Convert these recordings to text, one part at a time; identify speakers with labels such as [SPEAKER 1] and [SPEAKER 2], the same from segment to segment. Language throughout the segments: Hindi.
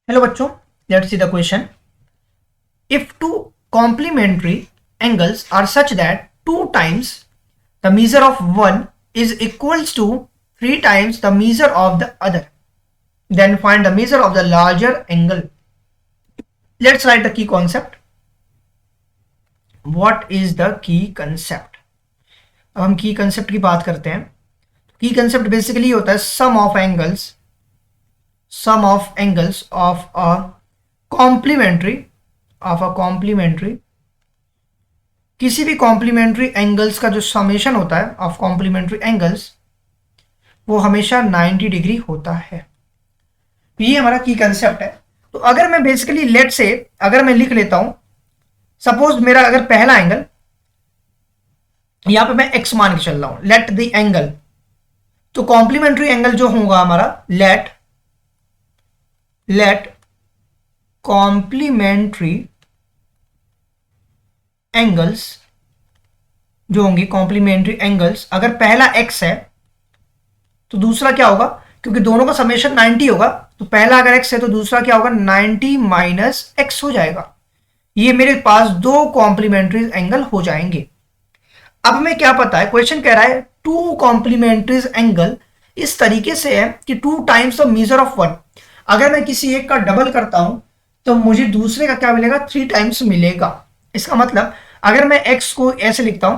[SPEAKER 1] हेलो बच्चों, let's see the question. If two complementary angles are such that 2 times the measure of one is equals to 3 times the measure of the other, then find the measure of the larger angle. Let's write the key concept. What is the key concept? अब हम की कंसेप्ट की बात करते हैं. की कंसेप्ट बेसिकली होता है sum of angles of a complementary किसी भी कॉम्प्लीमेंट्री एंगल्स का जो समेशन होता है ऑफ कॉम्प्लीमेंट्री एंगल्स वो हमेशा 90 डिग्री होता है. ये हमारा की कंसेप्ट है. तो अगर मैं बेसिकली लेट से अगर मैं लिख लेता हूं, सपोज मेरा अगर पहला एंगल यहां पे मैं एक्स मान के चल रहा हूं, लेट द एंगल, तो कॉम्प्लीमेंट्री एंगल जो होगा हमारा लेट कॉम्प्लीमेंट्री एंगल्स जो होंगे कॉम्प्लीमेंट्री एंगल्स, अगर पहला x है तो दूसरा क्या होगा, क्योंकि दोनों का समेशन 90 होगा, तो पहला अगर x है तो दूसरा क्या होगा 90 माइनस x हो जाएगा. ये मेरे पास दो कॉम्प्लीमेंट्री एंगल हो जाएंगे. अब हमें क्या पता है, क्वेश्चन कह रहा है टू कॉम्प्लीमेंट्री एंगल इस तरीके से है कि 2 times the measure of one. अगर मैं किसी एक का डबल करता हूं तो मुझे दूसरे का क्या मिलेगा, 3 टाइम्स मिलेगा. इसका मतलब अगर मैं x को ऐसे लिखता हूं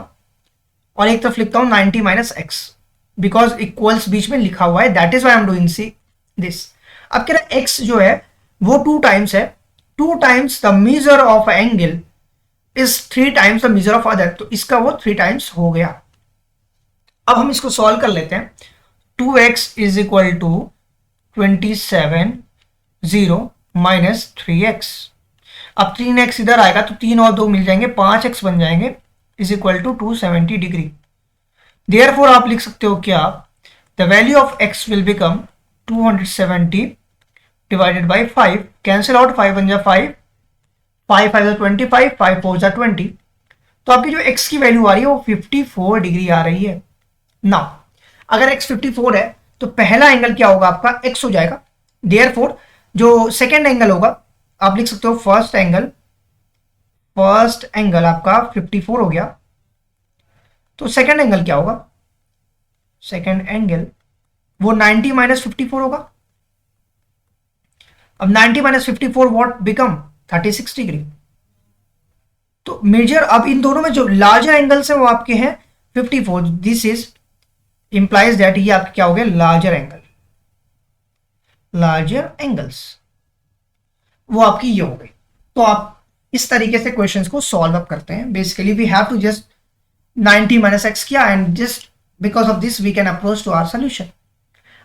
[SPEAKER 1] और एक तरफ लिखता हूं 90 माइनस एक्स, बिकॉज इक्वल्स बीच में लिखा हुआ है, that is why I am doing see this. अब कह रहा है x जो है वो 2 टाइम्स है, 2 times the measure of angle is 3 times the measure of other, तो इसका वो 3 टाइम्स हो गया. अब हम इसको सॉल्व कर लेते हैं. 2x is equal to 27 0 minus 3x. अब 3x इधर आएगा तो 3 और 2 मिल जाएंगे, 5x बन जाएंगे, is equal to 270 degree. Therefore आप लिख सकते हो क्या, the value of x will become 270 divided by 5. Cancel out, 5 बन जाए 5, 5 5 25, 5 4 20. तो आपकी जो x की वैल्यू आ रही है वो 54 डिग्री आ रही है. नाउ अगर x 54 है तो पहला एंगल क्या होगा आपका x हो जाएगा. देयरफॉर जो सेकेंड एंगल होगा आप लिख सकते हो फर्स्ट एंगल आपका 54 हो गया. तो सेकेंड एंगल क्या होगा, सेकेंड एंगल वो 90 माइनस 54 होगा. अब 90 माइनस 54 व्हाट बिकम 36 डिग्री. तो मेजर अब इन दोनों में जो लार्जर एंगल्स है वो आपके हैं 54. दिस इज इंप्लाइज दैट ये आपके क्या हो गया, लार्जर एंगल्स वो आपकी ये हो गई. तो आप इस तरीके से क्वेश्चंस को सॉल्व अप करते हैं. Basically we have to just 90 minus X किया and just because of this we can approach to our solution.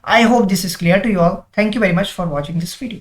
[SPEAKER 1] I hope this is clear to you all. Thank you very much for watching this video.